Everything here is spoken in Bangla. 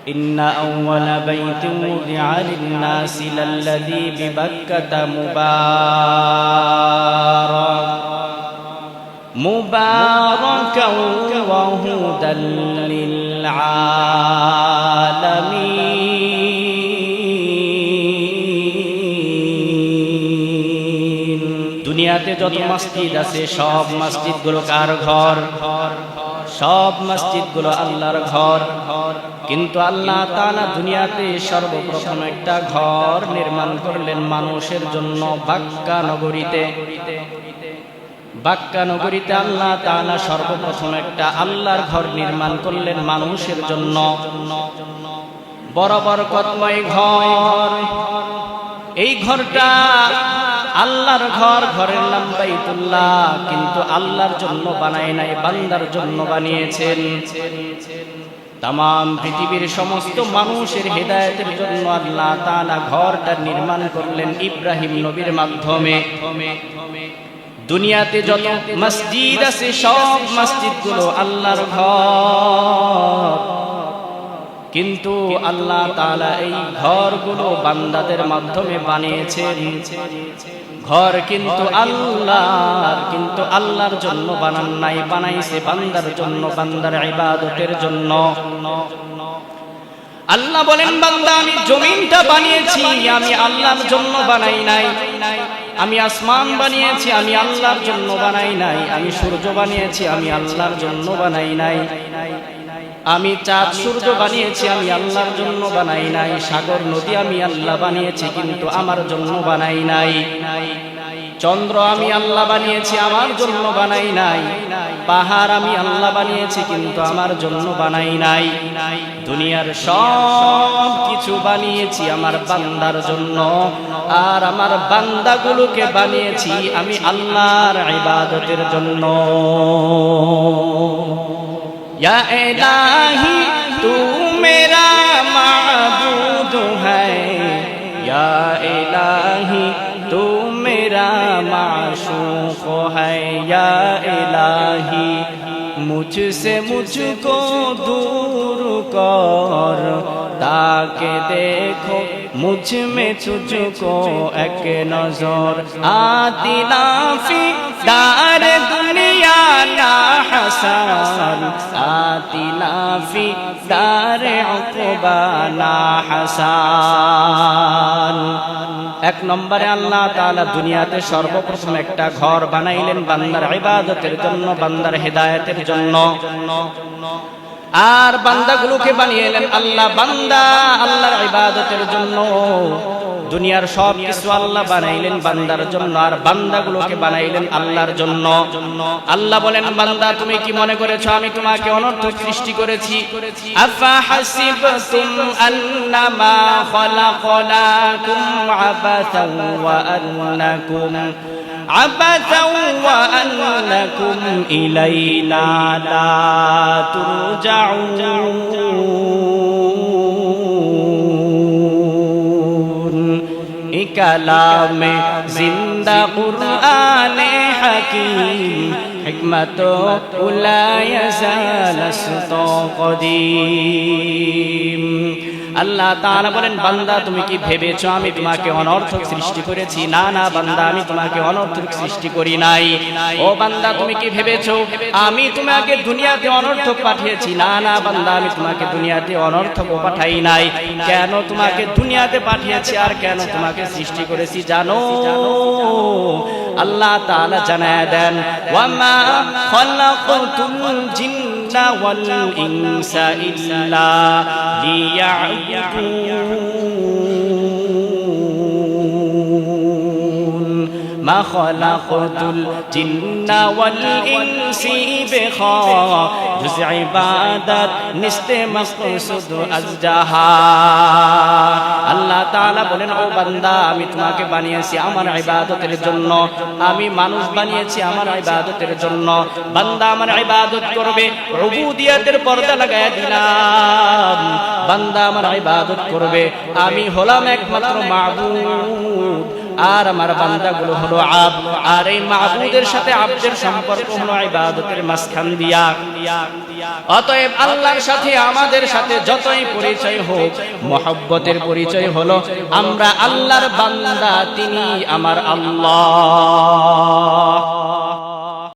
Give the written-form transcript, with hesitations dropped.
إن أول بيت وضع للناس للذي ببكة مباركا وهدى للعالمين দুনিয়াতে যত মসজিদ আছে সব মসজিদগুলো কার ঘর? সব মসজিদগুলো আল্লাহর ঘর। কিন্তু আল্লাহ তাআলা দুনিয়াতে সর্বপ্রথম একটা ঘর নির্মাণ করলেন মানুষের জন্য বাক্কা নগরীতে। বাক্কা নগরীতে আল্লাহ তাআলা সর্বপ্রথম একটা আল্লাহর ঘর নির্মাণ করলেন মানুষের জন্য। বড় বরকতময় ঘর। এই ঘরটা আল্লাহর ঘর, ঘরের নাম বাইতুল্লাহ, কিন্তু আল্লাহর জন্য বানায় নাই, বান্দার জন্য বানিয়েছেন। তামাম পৃথিবীর সমস্ত মানুষের হেদায়েতের জন্য আল্লাহ তাআলা ঘরটা নির্মাণ করলেন ইব্রাহিম নবীর মাধ্যমে। দুনিয়াতে যত মসজিদ আছে সব মসজিদগুলো আল্লাহর ঘর, কিন্তু আল্লাহ তাআলা এই ঘরগুলো বান্দাদের মাধ্যমে বানিয়েছেন। ঘর কিন্তু আল্লাহর, কিন্তু আল্লাহর জন্য বানান নাই, বানাইছে বান্দার জন্য, বান্দার ইবাদতের জন্য। আল্লাহ বলেন, বান্দা আমি জমিনটা বানিয়েছি, আমি আল্লাহর জন্য বানাই নাই। আমি আসমান বানিয়েছি, আমি আল্লাহর জন্য বানাই নাই। আমি সূর্য বানিয়েছি, আমি আল্লাহর জন্য বানাই নাই। আমি চাঁদ সূর্য বানিয়েছি, আমি আল্লাহর জন্য বানাই নাই। সাগর নদী আমি আল্লাহ বানিয়েছি, কিন্তু আমার জন্য বানাই নাই। চন্দ্র আমি আল্লাহ বানিয়েছি, আমার জন্য বানাই নাই। পাহাড় আমি আল্লাহ বানিয়েছি, কিন্তু আমার জন্য বানাই নাই। দুনিয়ার সব কিছু বানিয়েছি আমার বান্দার জন্য, আর আমার বান্দাগুলোকে বানিয়েছি আমি আল্লাহর ইবাদতের জন্য। या इलाही तू मेरा माबूद है, या इलाही तू मेरा माशूक है, या इलाही मुझसे मुझको दूर कर, ताकि देखो मुझ में तुझको एक नजर। आती नाफी दार दुनिया ना हसन, आती नाफी दार उक़बा ना हसन। এক নম্বরে আল্লাহ তাআলা দুনিয়াতে সর্বপ্রথম একটা ঘর বানাইলেন বান্দার ইবাদতের জন্য, বান্দার হেদায়েতের জন্য। আর বান্দাগুলোকে বানিয়েলেন আল্লাহ বান্দা, আল্লাহর ইবাদতের জন্য। দুনিয়ার সব কিছু আল্লাহ বানাইলেন বান্দার জন্য, আর বান্দাগুলোকে বানাইলেন আল্লাহর জন্য। আল্লাহ বলেন, বান্দা তুমি কি মনে করেছো আমি তোমাকে অনর্থক সৃষ্টি করেছি? আফা হাসিবতুম আন্নামা খালাকনাকুম আবাসাও ওয়া আন্নাকুম ইলাইনা লা তুরজাউন। কালামে জিন্দা কুরআনে হাকীম, হিকমত উলা ইয়াজালাসতু কদীম। আল্লাহ তাআলা বলেন, বান্দা তুমি কি ভেবেছো আমি তোমাকে অনর্থক সৃষ্টি করেছি? না না বান্দা, আমি তোমাকে অনর্থক সৃষ্টি করি নাই। ও বান্দা তুমি কি ভেবেছো আমি তোমাকে দুনিয়াতে অনর্থক পাঠিয়েছি? না না বান্দা, আমি তোমাকে দুনিয়াতে অনর্থক পাঠাই নাই। কেন তোমাকে দুনিয়াতে পাঠিয়েছি আর কেন তোমাকে সৃষ্টি করেছি জানো? আল্লাহ তাআলা জানায় দেন, ওয়ামা খালাকাতুল জিন্না ওয়াল ইনসা ইল্লা লিয়াবুদুন। মা খালাকাতুল জিন্না ওয়াল ইনসি বিখা, জুজ ইবাদত নিস্তে মাকসুদ আজজাহা। আল্লাহ তাআলা বলেন, ও বান্দা আমি তোমাকে বানিয়েছি আমার ইবাদতের জন্য, আমি মানুষ বানিয়েছি আমার ইবাদতের জন্য। বান্দা আমার ইবাদত করবে, উবুদিয়তের পর্দা লাগায় দিলাম। বান্দা আমার ইবাদত করবে, আমি হলাম একমাত্র মাবুদ, আর আমার বান্দাগুলো হলো আব, আর এই মাবুদের সাথে আব্দের সম্পর্ক হলো ইবাদতের মাঝখান দিয়া। অতএব আল্লাহর সাথে আমাদের সাথে যতই পরিচয় হোক, মহব্বতের পরিচয় হলো আমরা আল্লাহর বান্দা, তিনি আমার আল্লাহ।